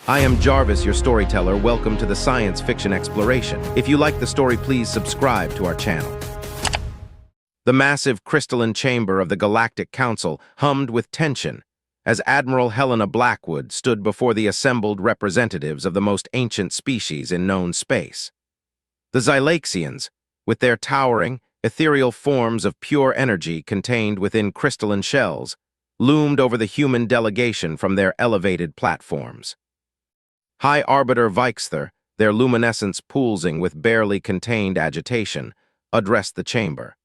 I am Jarvis, your storyteller. Welcome to the Science Fiction Exploration. If you like the story, please subscribe to our channel. The massive crystalline chamber of the Galactic Council hummed with tension as Admiral Helena Blackwood stood before the assembled representatives of the most ancient species in known space. The Xylaxians, with their towering, ethereal forms of pure energy contained within crystalline shells, loomed over the human delegation from their elevated platforms. High Arbiter Vixthur, their luminescence pulsing with barely contained agitation, addressed the chamber.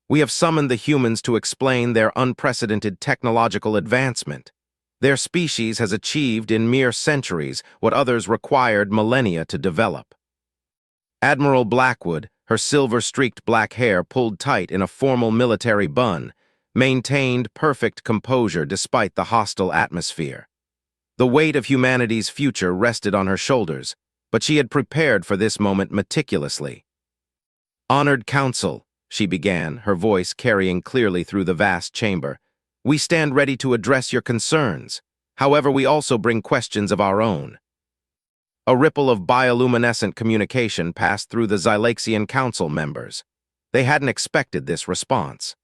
We have summoned the humans to explain their unprecedented technological advancement. Their species has achieved in mere centuries what others required millennia to develop. Admiral Blackwood, her silver-streaked black hair pulled tight in a formal military bun, maintained perfect composure despite the hostile atmosphere. The weight of humanity's future rested on her shoulders, but she had prepared for this moment meticulously. "Honored Council," she began, her voice carrying clearly through the vast chamber, "we stand ready to address your concerns. However, we also bring questions of our own." A ripple of bioluminescent communication passed through the Xylaxian Council members. They hadn't expected this response.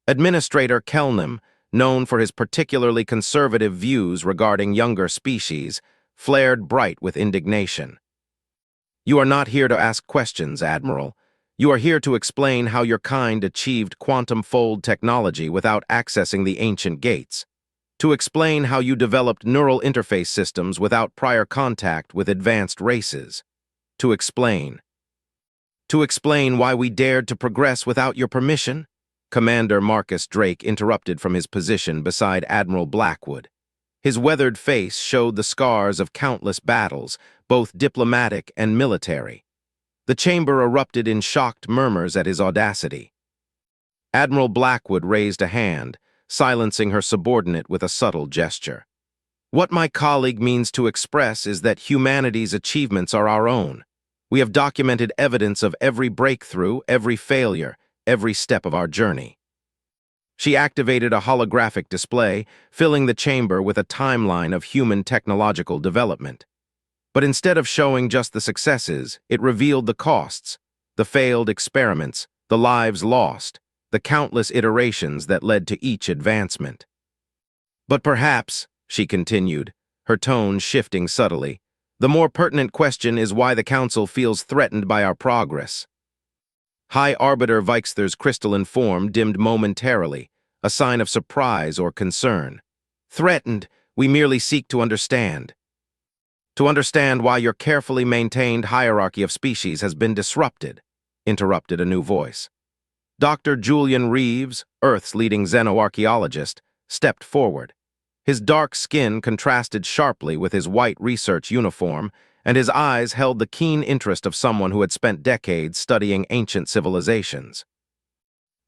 Administrator Kelnim, known for his particularly conservative views regarding younger species, flared bright with indignation. "You are not here to ask questions, Admiral. You are here to explain how your kind achieved quantum-fold technology without accessing the ancient gates. To explain how you developed neural interface systems without prior contact with advanced races. To explain why we dared to progress without your permission?" Commander Marcus Drake interrupted from his position beside Admiral Blackwood. His weathered face showed the scars of countless battles, both diplomatic and military. The chamber erupted in shocked murmurs at his audacity. Admiral Blackwood raised a hand, silencing her subordinate with a subtle gesture. "What my colleague means to express is that humanity's achievements are our own. We have documented evidence of every breakthrough, every failure, every step of our journey." She activated a holographic display, filling the chamber with a timeline of human technological development. But instead of showing just the successes, it revealed the costs, the failed experiments, the lives lost, the countless iterations that led to each advancement. "But perhaps," she continued, her tone shifting subtly, "the more pertinent question is why the Council feels threatened by our progress." High Arbiter Vixthur's crystalline form dimmed momentarily, a sign of surprise or concern. "Threatened, we merely seek to understand. To understand why your carefully maintained hierarchy of species has been disrupted," interrupted a new voice. Dr. Julian Reeves, Earth's leading xenoarchaeologist, stepped forward. His dark skin contrasted sharply with his white research uniform, and his eyes held the keen interest of someone who had spent decades studying ancient civilizations.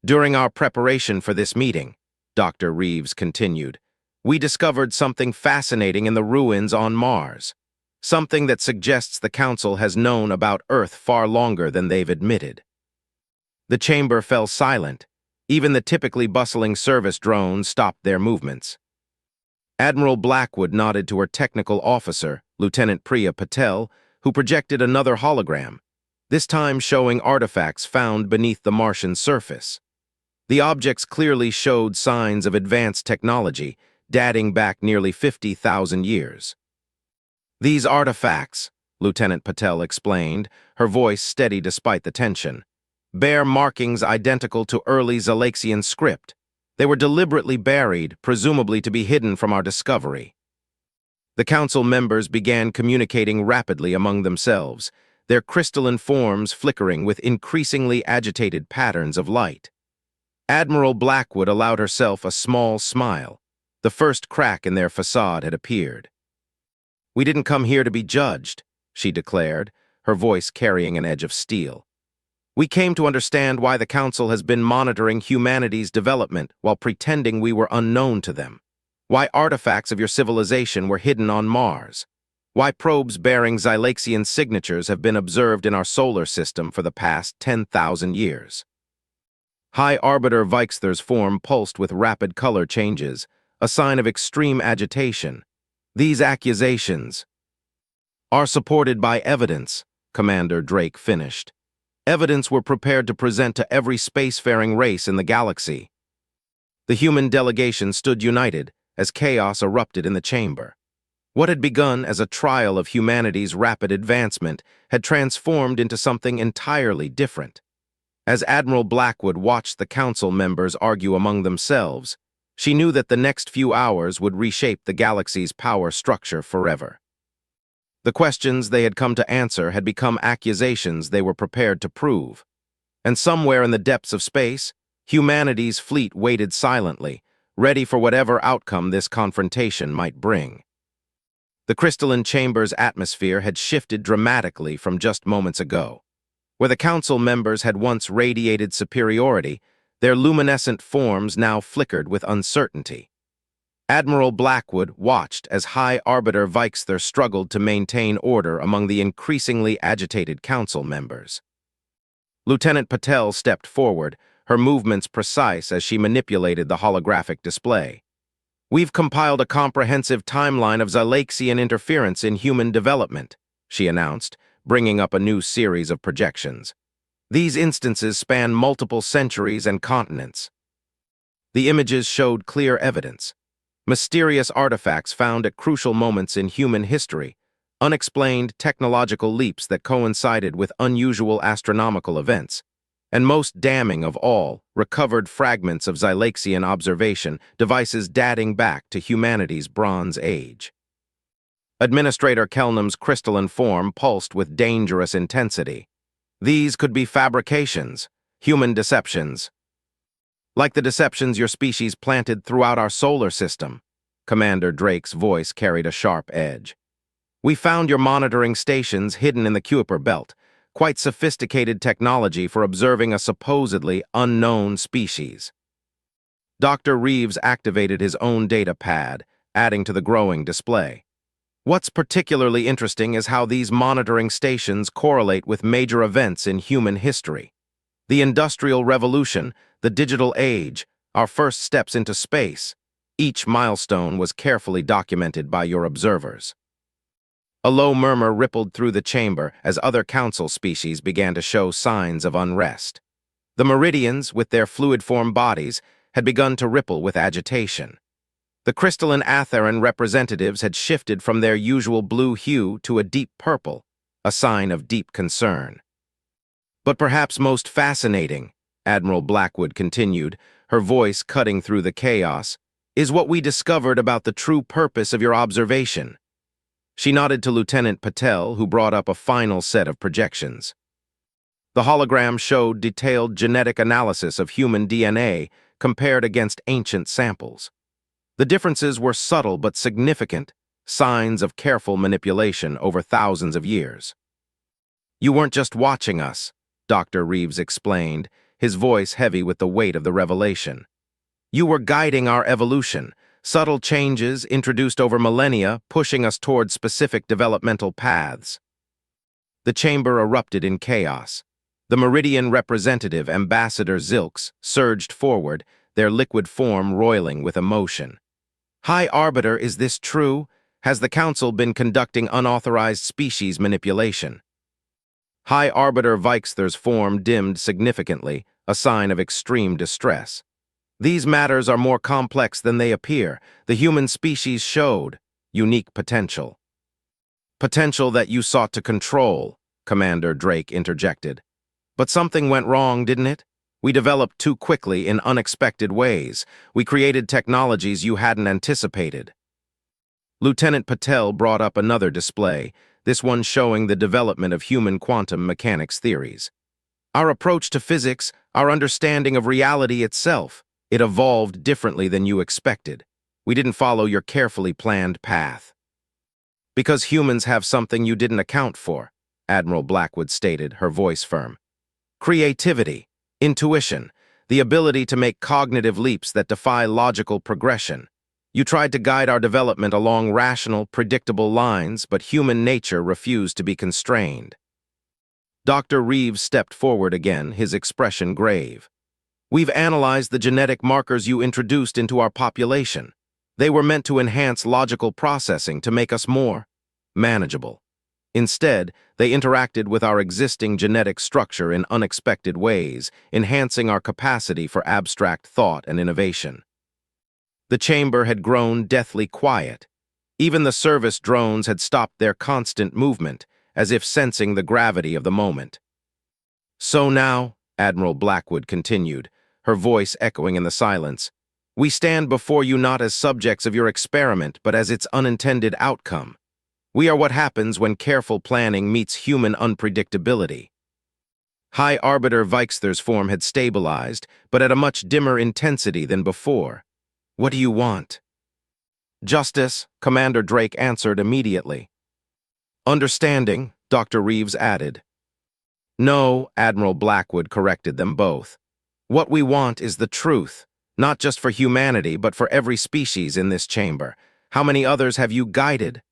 "During our preparation for this meeting," Dr. Reeves continued, "we discovered something fascinating in the ruins on Mars. Something that suggests the Council has known about Earth far longer than they've admitted." The chamber fell silent. Even the typically bustling service drones stopped their movements. Admiral Blackwood nodded to her technical officer, Lieutenant Priya Patel, who projected another hologram, this time showing artifacts found beneath the Martian surface. The objects clearly showed signs of advanced technology, dating back nearly 50,000 years. "These artifacts," Lieutenant Patel explained, her voice steady despite the tension, "bear markings identical to early Xylaxian script. They were deliberately buried, presumably to be hidden from our discovery." The Council members began communicating rapidly among themselves, their crystalline forms flickering with increasingly agitated patterns of light. Admiral Blackwood allowed herself a small smile. The first crack in their facade had appeared. "We didn't come here to be judged," she declared, her voice carrying an edge of steel. "We came to understand why the Council has been monitoring humanity's development while pretending we were unknown to them. Why artifacts of your civilization were hidden on Mars. Why probes bearing Xylaxian signatures have been observed in our solar system for the past 10,000 years." High Arbiter Vixthur's form pulsed with rapid color changes, a sign of extreme agitation. "These accusations," are supported by evidence, Commander Drake finished. Evidence we're prepared to present to every spacefaring race in the galaxy. The human delegation stood united as chaos erupted in the chamber. What had begun as a trial of humanity's rapid advancement had transformed into something entirely different. As Admiral Blackwood watched the council members argue among themselves, she knew that the next few hours would reshape the galaxy's power structure forever. The questions they had come to answer had become accusations they were prepared to prove. And somewhere in the depths of space, humanity's fleet waited silently, ready for whatever outcome this confrontation might bring. The crystalline chamber's atmosphere had shifted dramatically from just moments ago. Where the council members had once radiated superiority, their luminescent forms now flickered with uncertainty. Admiral Blackwood watched as High Arbiter Vixter struggled to maintain order among the increasingly agitated council members. Lieutenant Patel stepped forward, her movements precise as she manipulated the holographic display. "We've compiled a comprehensive timeline of Xylaxian interference in human development," she announced, bringing up a new series of projections. These instances span multiple centuries and continents. The images showed clear evidence. Mysterious artifacts found at crucial moments in human history, unexplained technological leaps that coincided with unusual astronomical events, and most damning of all, recovered fragments of Xylaxian observation devices dating back to humanity's Bronze Age. Administrator Kelnum's crystalline form pulsed with dangerous intensity. These could be fabrications, human deceptions. Like the deceptions your species planted throughout our solar system, Commander Drake's voice carried a sharp edge. We found your monitoring stations hidden in the Kuiper Belt, quite sophisticated technology for observing a supposedly unknown species. Dr. Reeves activated his own data pad, adding to the growing display. What's particularly interesting is how these monitoring stations correlate with major events in human history. The Industrial Revolution, the digital age, our first steps into space. Each milestone was carefully documented by your observers. A low murmur rippled through the chamber as other council species began to show signs of unrest. The Meridians, with their fluid-form bodies, had begun to ripple with agitation. The crystalline Atheran representatives had shifted from their usual blue hue to a deep purple, a sign of deep concern. But perhaps most fascinating, Admiral Blackwood continued, her voice cutting through the chaos, is what we discovered about the true purpose of your observation. She nodded to Lieutenant Patel, who brought up a final set of projections. The hologram showed detailed genetic analysis of human DNA compared against ancient samples. The differences were subtle but significant, signs of careful manipulation over thousands of years. "You weren't just watching us," Dr. Reeves explained, his voice heavy with the weight of the revelation. "You were guiding our evolution, subtle changes introduced over millennia pushing us toward specific developmental paths." The chamber erupted in chaos. The Meridian representative, Ambassador Zilks, surged forward, their liquid form roiling with emotion. "High Arbiter, is this true? Has the Council been conducting unauthorized species manipulation?" High Arbiter Vixter's form dimmed significantly, a sign of extreme distress. "These matters are more complex than they appear. The human species showed unique potential." "Potential that you sought to control," Commander Drake interjected. "But something went wrong, didn't it? We developed too quickly in unexpected ways. We created technologies you hadn't anticipated." Lieutenant Patel brought up another display, this one showing the development of human quantum mechanics theories. "Our approach to physics, our understanding of reality itself, it evolved differently than you expected. We didn't follow your carefully planned path." "Because humans have something you didn't account for," Admiral Blackwood stated, her voice firm. "Creativity. Intuition, the ability to make cognitive leaps that defy logical progression. You tried to guide our development along rational, predictable lines, but human nature refused to be constrained." Dr. Reeves stepped forward again, his expression grave. "We've analyzed the genetic markers you introduced into our population. They were meant to enhance logical processing to make us more manageable. Instead, they interacted with our existing genetic structure in unexpected ways, enhancing our capacity for abstract thought and innovation. The chamber had grown deathly quiet. Even the service drones had stopped their constant movement, as if sensing the gravity of the moment. "So now," Admiral Blackwood continued, her voice echoing in the silence, "we stand before you not as subjects of your experiment, but as its unintended outcome. We are what happens when careful planning meets human unpredictability." High Arbiter Veixther's form had stabilized, but at a much dimmer intensity than before. "What do you want?" "Justice," Commander Drake answered immediately. "Understanding," Dr. Reeves added. "No," Admiral Blackwood corrected them both. "What we want is the truth, not just for humanity, but for every species in this chamber. How many others have you guided?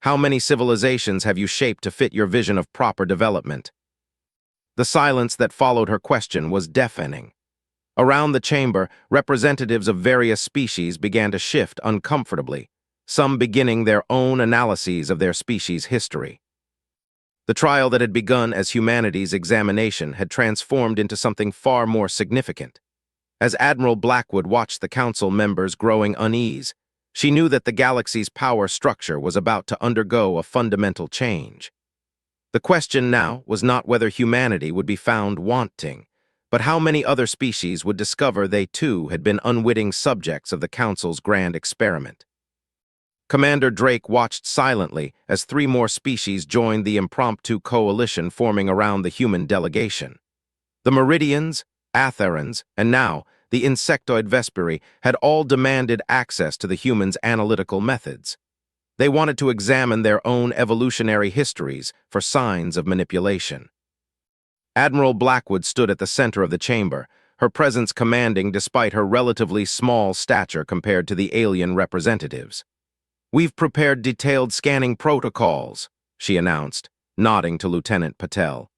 How many civilizations have you shaped to fit your vision of proper development?" The silence that followed her question was deafening. Around the chamber, representatives of various species began to shift uncomfortably, some beginning their own analyses of their species' history. The trial that had begun as humanity's examination had transformed into something far more significant. As Admiral Blackwood watched the council members growing unease, she knew that the galaxy's power structure was about to undergo a fundamental change. The question now was not whether humanity would be found wanting, but how many other species would discover they too had been unwitting subjects of the Council's grand experiment. Commander Drake watched silently as 3 more species joined the impromptu coalition forming around the human delegation. The Meridians, Atherans, and now the insectoid Vesperi had all demanded access to the humans' analytical methods. They wanted to examine their own evolutionary histories for signs of manipulation. Admiral Blackwood stood at the center of the chamber, her presence commanding despite her relatively small stature compared to the alien representatives. "We've prepared detailed scanning protocols," she announced, nodding to Lieutenant Patel.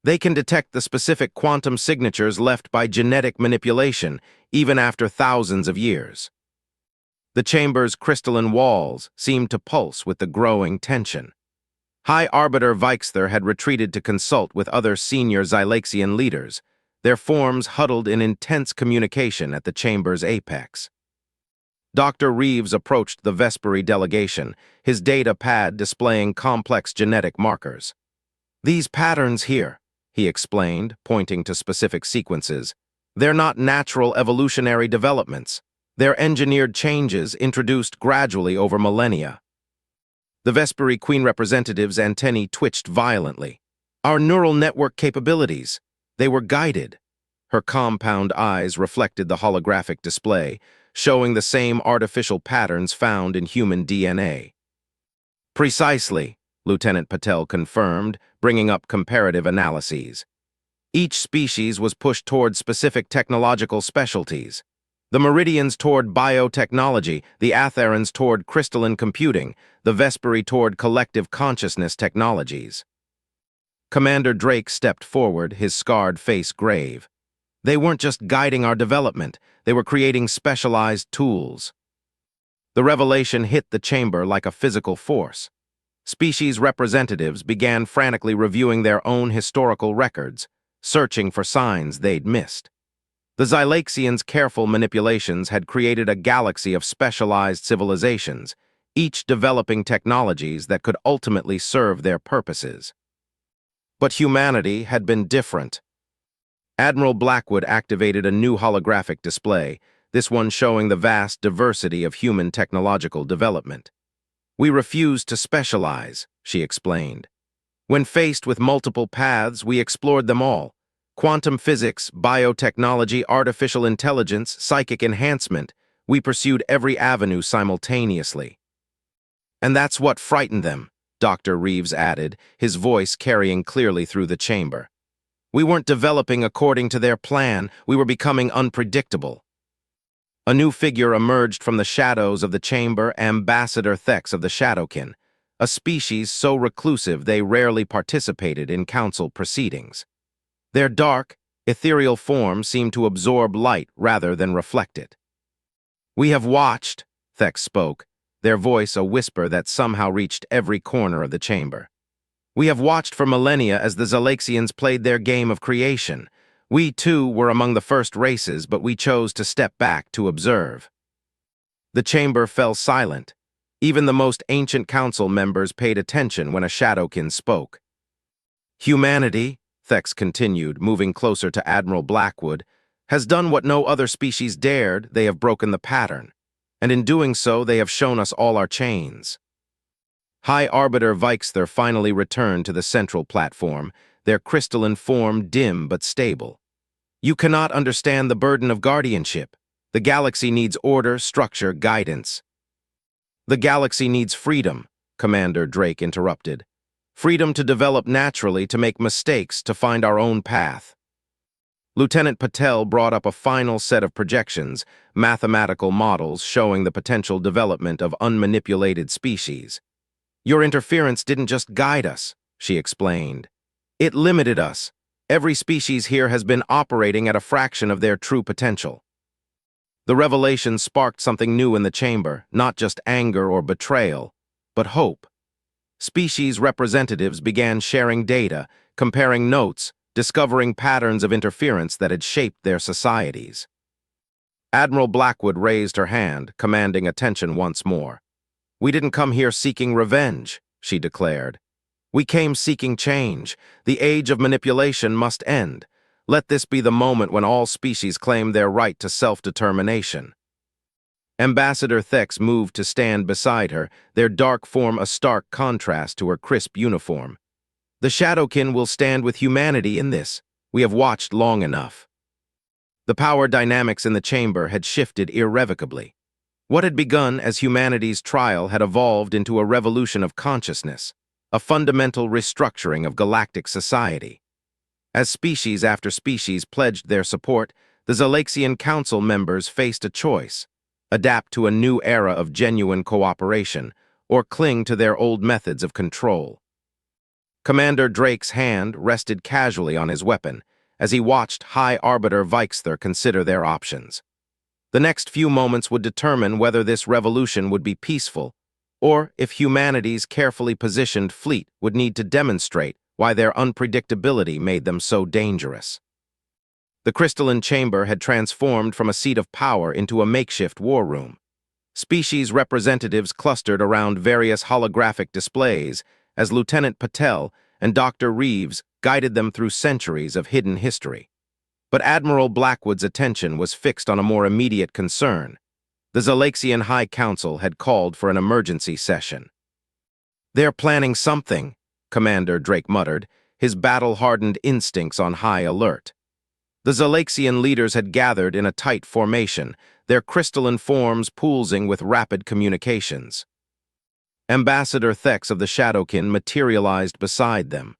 "They can detect the specific quantum signatures left by genetic manipulation, even after thousands of years." The chamber's crystalline walls seemed to pulse with the growing tension. High Arbiter Veixther had retreated to consult with other senior Xylaxian leaders, their forms huddled in intense communication at the chamber's apex. Dr. Reeves approached the Vesperi delegation, his data pad displaying complex genetic markers. "These patterns here," he explained, pointing to specific sequences, "they're not natural evolutionary developments. They're engineered changes introduced gradually over millennia." The Vesperi Queen representative's antennae twitched violently. "Our neural network capabilities. They were guided." Her compound eyes reflected the holographic display, showing the same artificial patterns found in human DNA. "Precisely," Lieutenant Patel confirmed, bringing up comparative analyses. "Each species was pushed toward specific technological specialties. The Meridians toward biotechnology, the Atherans toward crystalline computing, the Vesperi toward collective consciousness technologies." Commander Drake stepped forward, his scarred face grave. "They weren't just guiding our development, they were creating specialized tools." The revelation hit the chamber like a physical force. Species representatives began frantically reviewing their own historical records, searching for signs they'd missed. The Xylaxians' careful manipulations had created a galaxy of specialized civilizations, each developing technologies that could ultimately serve their purposes. But humanity had been different. Admiral Blackwood activated a new holographic display, this one showing the vast diversity of human technological development. "We refused to specialize," she explained. "When faced with multiple paths, we explored them all. Quantum physics, biotechnology, artificial intelligence, psychic enhancement. We pursued every avenue simultaneously." "And that's what frightened them," Dr. Reeves added, his voice carrying clearly through the chamber. "We weren't developing according to their plan, we were becoming unpredictable." A new figure emerged from the shadows of the chamber, Ambassador Thex of the Shadowkin, a species so reclusive they rarely participated in council proceedings. Their dark, ethereal form seemed to absorb light rather than reflect it. "We have watched," Thex spoke, their voice a whisper that somehow reached every corner of the chamber. We have watched for millennia as the Zalaxians played their game of creation. We, too, were among the first races, but we chose to step back to observe. The chamber fell silent. Even the most ancient council members paid attention when a Shadowkin spoke. Humanity, Thex continued, moving closer to Admiral Blackwood, has done what no other species dared. They have broken the pattern. And in doing so, they have shown us all our chains. High Arbiter Vixthur finally returned to the central platform, their crystalline form dim but stable. You cannot understand the burden of guardianship. The galaxy needs order, structure, guidance. The galaxy needs freedom, Commander Drake interrupted. Freedom to develop naturally, to make mistakes, to find our own path. Lieutenant Patel brought up a final set of projections, mathematical models showing the potential development of unmanipulated species. Your interference didn't just guide us, she explained. It limited us. Every species here has been operating at a fraction of their true potential. The revelation sparked something new in the chamber, not just anger or betrayal, but hope. Species representatives began sharing data, comparing notes, discovering patterns of interference that had shaped their societies. Admiral Blackwood raised her hand, commanding attention once more. We didn't come here seeking revenge, she declared. We came seeking change. The age of manipulation must end. Let this be the moment when all species claim their right to self-determination. Ambassador Thex moved to stand beside her, their dark form a stark contrast to her crisp uniform. The Shadowkin will stand with humanity in this. We have watched long enough. The power dynamics in the chamber had shifted irrevocably. What had begun as humanity's trial had evolved into a revolution of consciousness, a fundamental restructuring of galactic society. As species after species pledged their support, the Zalaxian Council members faced a choice: adapt to a new era of genuine cooperation, or cling to their old methods of control. Commander Drake's hand rested casually on his weapon as he watched High Arbiter Vixthur consider their options. The next few moments would determine whether this revolution would be peaceful, or if humanity's carefully positioned fleet would need to demonstrate why their unpredictability made them so dangerous. The crystalline chamber had transformed from a seat of power into a makeshift war room. Species representatives clustered around various holographic displays as Lieutenant Patel and Dr. Reeves guided them through centuries of hidden history. But Admiral Blackwood's attention was fixed on a more immediate concern. The Zalaxian High Council had called for an emergency session. They're planning something, Commander Drake muttered, his battle-hardened instincts on high alert. The Zalaxian leaders had gathered in a tight formation, their crystalline forms pulsing with rapid communications. Ambassador Thex of the Shadowkin materialized beside them.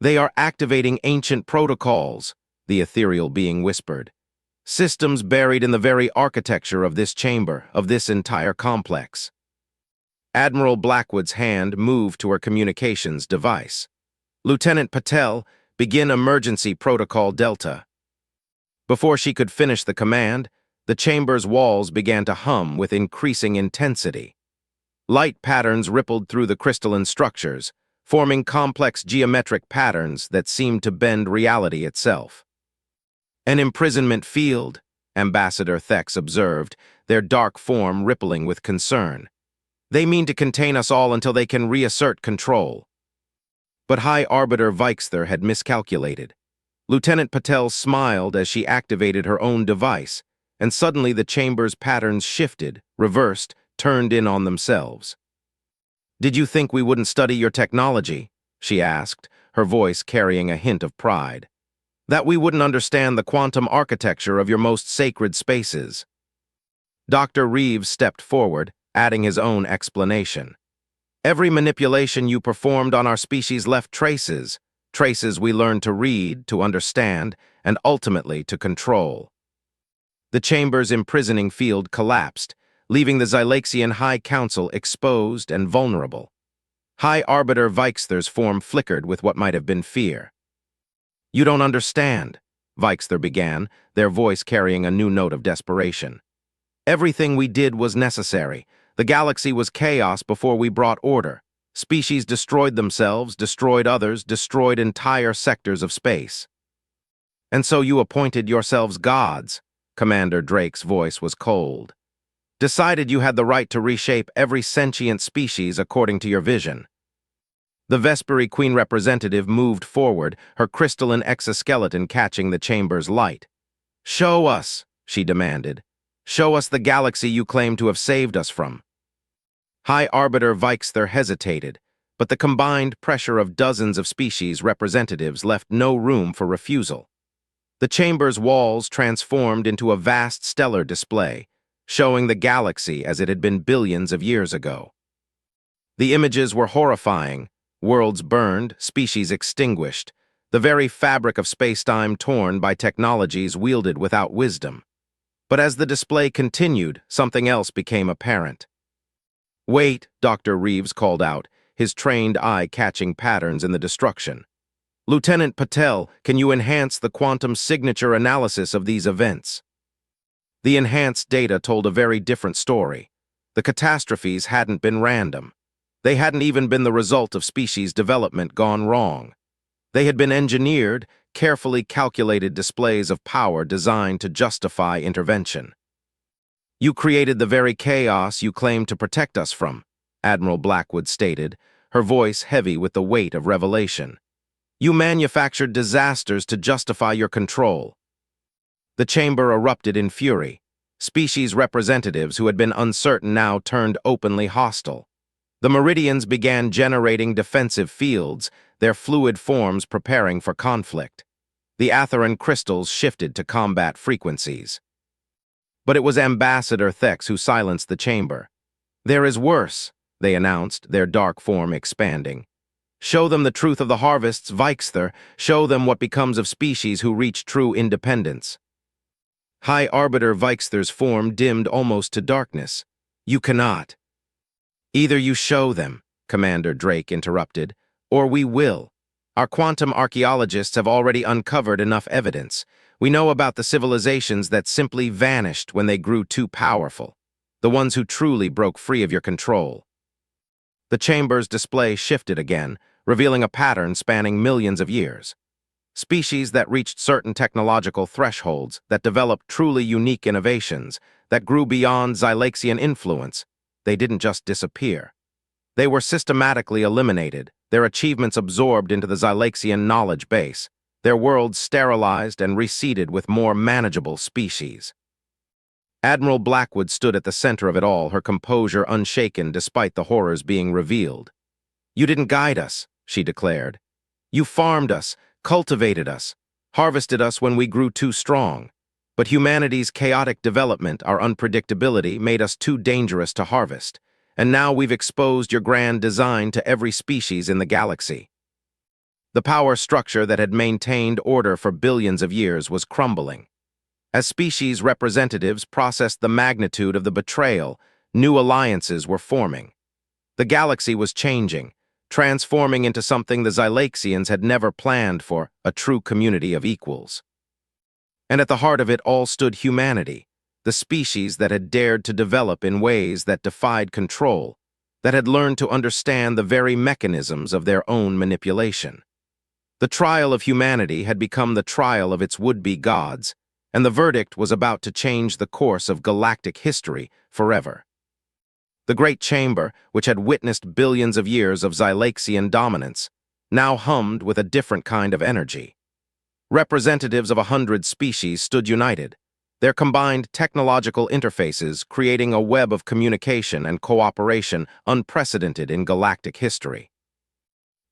They are activating ancient protocols, the ethereal being whispered. Systems buried in the very architecture of this chamber, of this entire complex. Admiral Blackwood's hand moved to her communications device. Lieutenant Patel, begin emergency protocol Delta. Before she could finish the command, the chamber's walls began to hum with increasing intensity. Light patterns rippled through the crystalline structures, forming complex geometric patterns that seemed to bend reality itself. An imprisonment field, Ambassador Thex observed, their dark form rippling with concern. They mean to contain us all until they can reassert control. But High Arbiter Vixthur had miscalculated. Lieutenant Patel smiled as she activated her own device, and suddenly the chamber's patterns shifted, reversed, turned in on themselves. Did you think we wouldn't study your technology? She asked, her voice carrying a hint of pride. That we wouldn't understand the quantum architecture of your most sacred spaces? Dr. Reeves stepped forward, adding his own explanation. Every manipulation you performed on our species left traces, traces we learned to read, to understand, and ultimately to control. The chamber's imprisoning field collapsed, leaving the Zalaxian High Council exposed and vulnerable. High Arbiter Vixthur's form flickered with what might have been fear. You don't understand, Vixthur began, their voice carrying a new note of desperation. Everything we did was necessary. The galaxy was chaos before we brought order. Species destroyed themselves, destroyed others, destroyed entire sectors of space. And so you appointed yourselves gods. Commander Drake's voice was cold. Decided you had the right to reshape every sentient species according to your vision. The Vesperi Queen representative moved forward, her crystalline exoskeleton catching the chamber's light. "Show us," she demanded. "Show us the galaxy you claim to have saved us from." High Arbiter Veixther hesitated, but the combined pressure of dozens of species representatives left no room for refusal. The chamber's walls transformed into a vast stellar display, showing the galaxy as it had been billions of years ago. The images were horrifying: worlds burned, species extinguished, the very fabric of space-time torn by technologies wielded without wisdom. But as the display continued, something else became apparent. "Wait," Dr. Reeves called out, his trained eye catching patterns in the destruction. "Lieutenant Patel, can you enhance the quantum signature analysis of these events?" The enhanced data told a very different story. The catastrophes hadn't been random. They hadn't even been the result of species development gone wrong. They had been engineered, carefully calculated displays of power designed to justify intervention. "You created the very chaos you claimed to protect us from," Admiral Blackwood stated, her voice heavy with the weight of revelation. "You manufactured disasters to justify your control." The chamber erupted in fury. Species representatives who had been uncertain now turned openly hostile. The Meridians began generating defensive fields, their fluid forms preparing for conflict. The Atheran crystals shifted to combat frequencies. But it was Ambassador Thex who silenced the chamber. "There is worse," they announced, their dark form expanding. "Show them the truth of the harvests, Veixther. Show them what becomes of species who reach true independence." High Arbiter Veixther's form dimmed almost to darkness. "You cannot." "Either you show them," Commander Drake interrupted, "or we will. Our quantum archaeologists have already uncovered enough evidence. We know about the civilizations that simply vanished when they grew too powerful, the ones who truly broke free of your control." The chamber's display shifted again, revealing a pattern spanning millions of years. Species that reached certain technological thresholds, that developed truly unique innovations, that grew beyond Xylaxian influence, they didn't just disappear. They were systematically eliminated, their achievements absorbed into the Xylaxian knowledge base, their worlds sterilized and reseeded with more manageable species. Admiral Blackwood stood at the center of it all, her composure unshaken despite the horrors being revealed. "You didn't guide us," she declared. "You farmed us, cultivated us, harvested us when we grew too strong. But humanity's chaotic development, our unpredictability, made us too dangerous to harvest. And now we've exposed your grand design to every species in the galaxy." The power structure that had maintained order for billions of years was crumbling. As species representatives processed the magnitude of the betrayal, new alliances were forming. The galaxy was changing, transforming into something the Xylaxians had never planned for: a true community of equals. And at the heart of it all stood humanity, the species that had dared to develop in ways that defied control, that had learned to understand the very mechanisms of their own manipulation. The trial of humanity had become the trial of its would-be gods, and the verdict was about to change the course of galactic history forever. The Great Chamber, which had witnessed billions of years of Xylaxian dominance, now hummed with a different kind of energy. Representatives of 100 species stood united, their combined technological interfaces creating a web of communication and cooperation unprecedented in galactic history.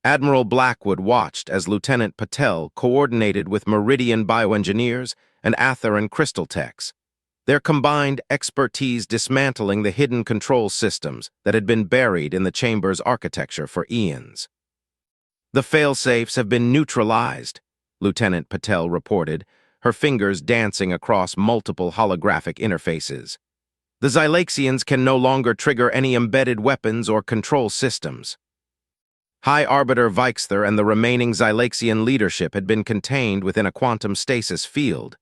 Admiral Blackwood watched as Lieutenant Patel coordinated with Meridian bioengineers and Atheran crystal techs, their combined expertise dismantling the hidden control systems that had been buried in the chamber's architecture for eons. "The failsafes have been neutralized," Lieutenant Patel reported, her fingers dancing across multiple holographic interfaces. "The Xylaxians can no longer trigger any embedded weapons or control systems." High Arbiter Veixther and the remaining Xylaxian leadership had been contained within a quantum stasis field,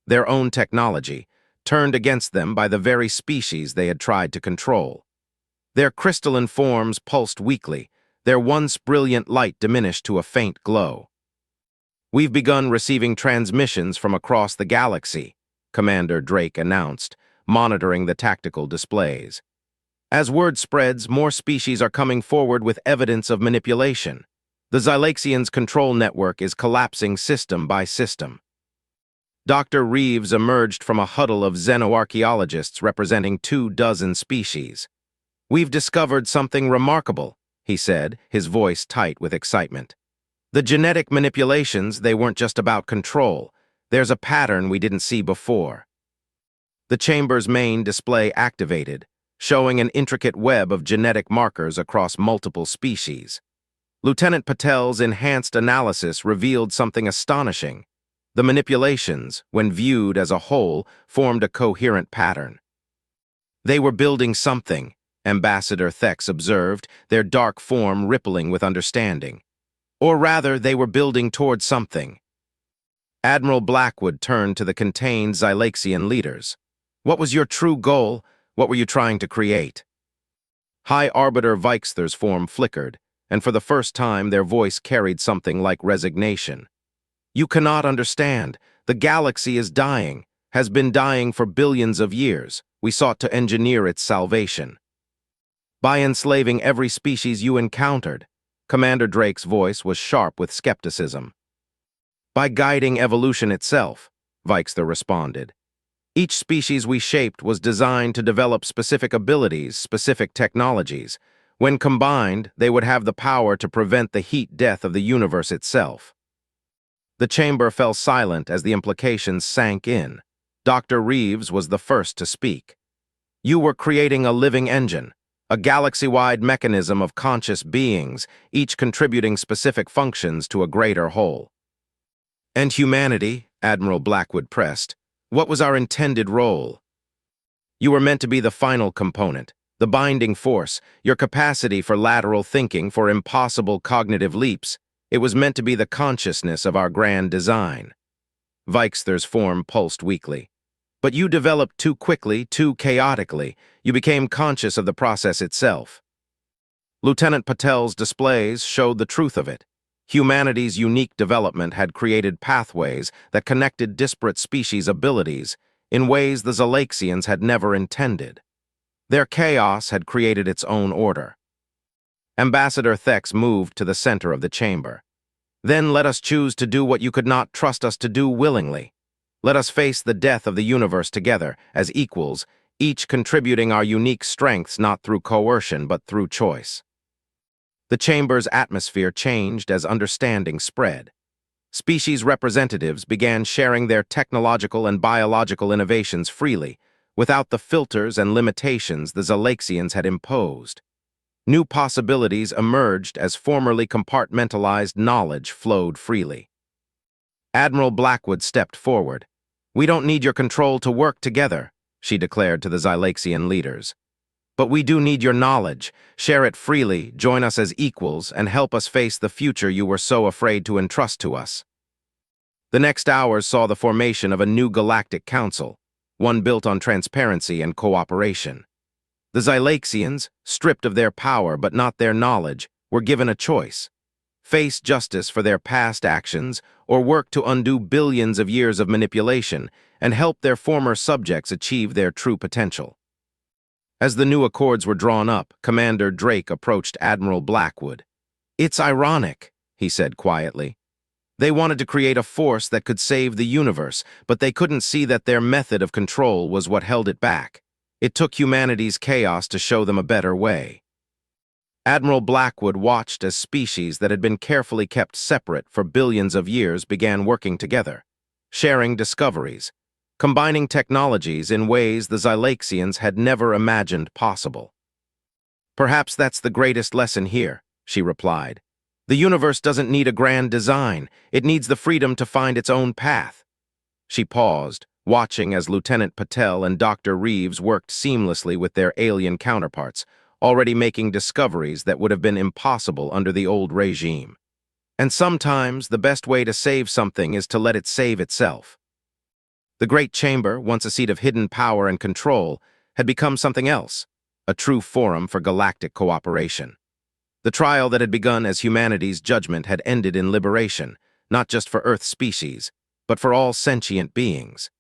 their own technology, turned against them by the very species they had tried to control. Their crystalline forms pulsed weakly, their once brilliant light diminished to a faint glow. "We've begun receiving transmissions from across the galaxy," Commander Drake announced, monitoring the tactical displays. "As word spreads, more species are coming forward with evidence of manipulation. The Xylaxians' control network is collapsing system by system." Dr. Reeves emerged from a huddle of xenoarchaeologists representing 24 species. "We've discovered something remarkable," he said, his voice tight with excitement. "The genetic manipulations, they weren't just about control. There's a pattern we didn't see before." The chamber's main display activated, showing an intricate web of genetic markers across multiple species. Lieutenant Patel's enhanced analysis revealed something astonishing. The manipulations, when viewed as a whole, formed a coherent pattern. "They were building something," Ambassador Thex observed, their dark form rippling with understanding. "Or rather, they were building towards something." Admiral Blackwood turned to the contained Xylaxian leaders. "What was your true goal? What were you trying to create?" High Arbiter Veixther's form flickered, and for the first time their voice carried something like resignation. "You cannot understand. The galaxy is dying, has been dying for billions of years. We sought to engineer its salvation." "By enslaving every species you encountered." Commander Drake's voice was sharp with skepticism. "By guiding evolution itself," Veixther responded. "Each species we shaped was designed to develop specific abilities, specific technologies. When combined, they would have the power to prevent the heat death of the universe itself." The chamber fell silent as the implications sank in. Dr. Reeves was the first to speak. "You were creating a living engine, a galaxy-wide mechanism of conscious beings, each contributing specific functions to a greater whole." "And humanity," Admiral Blackwood pressed, "what was our intended role?" "You were meant to be the final component, the binding force, your capacity for lateral thinking, for impossible cognitive leaps. It was meant to be the consciousness of our grand design." Veixther's form pulsed weakly. "But you developed too quickly, too chaotically. You became conscious of the process itself." Lieutenant Patel's displays showed the truth of it. Humanity's unique development had created pathways that connected disparate species' abilities in ways the Xylaxians had never intended. Their chaos had created its own order. Ambassador Thex moved to the center of the chamber. "Then let us choose to do what you could not trust us to do willingly. Let us face the death of the universe together, as equals, each contributing our unique strengths not through coercion but through choice." The chamber's atmosphere changed as understanding spread. Species representatives began sharing their technological and biological innovations freely, without the filters and limitations the Xylaxians had imposed. New possibilities emerged as formerly compartmentalized knowledge flowed freely. Admiral Blackwood stepped forward. "We don't need your control to work together," she declared to the Xylaxian leaders. "But we do need your knowledge. Share it freely, join us as equals, and help us face the future you were so afraid to entrust to us." The next hours saw the formation of a new galactic council, one built on transparency and cooperation. The Xylaxians, stripped of their power but not their knowledge, were given a choice: face justice for their past actions or work to undo billions of years of manipulation and help their former subjects achieve their true potential. As the new accords were drawn up, Commander Drake approached Admiral Blackwood. "It's ironic," he said quietly. "They wanted to create a force that could save the universe, but they couldn't see that their method of control was what held it back. It took humanity's chaos to show them a better way." Admiral Blackwood watched as species that had been carefully kept separate for billions of years began working together, sharing discoveries, combining technologies in ways the Xylaxians had never imagined possible. "Perhaps that's the greatest lesson here," she replied. "The universe doesn't need a grand design. It needs the freedom to find its own path." She paused, watching as Lieutenant Patel and Dr. Reeves worked seamlessly with their alien counterparts, already making discoveries that would have been impossible under the old regime. And sometimes the best way to save something is to let it save itself. The Great Chamber, once a seat of hidden power and control, had become something else, a true forum for galactic cooperation. The trial that had begun as humanity's judgment had ended in liberation, not just for Earth's species, but for all sentient beings.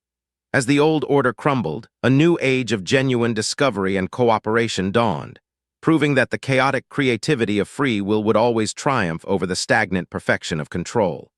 As the old order crumbled, a new age of genuine discovery and cooperation dawned, proving that the chaotic creativity of free will would always triumph over the stagnant perfection of control.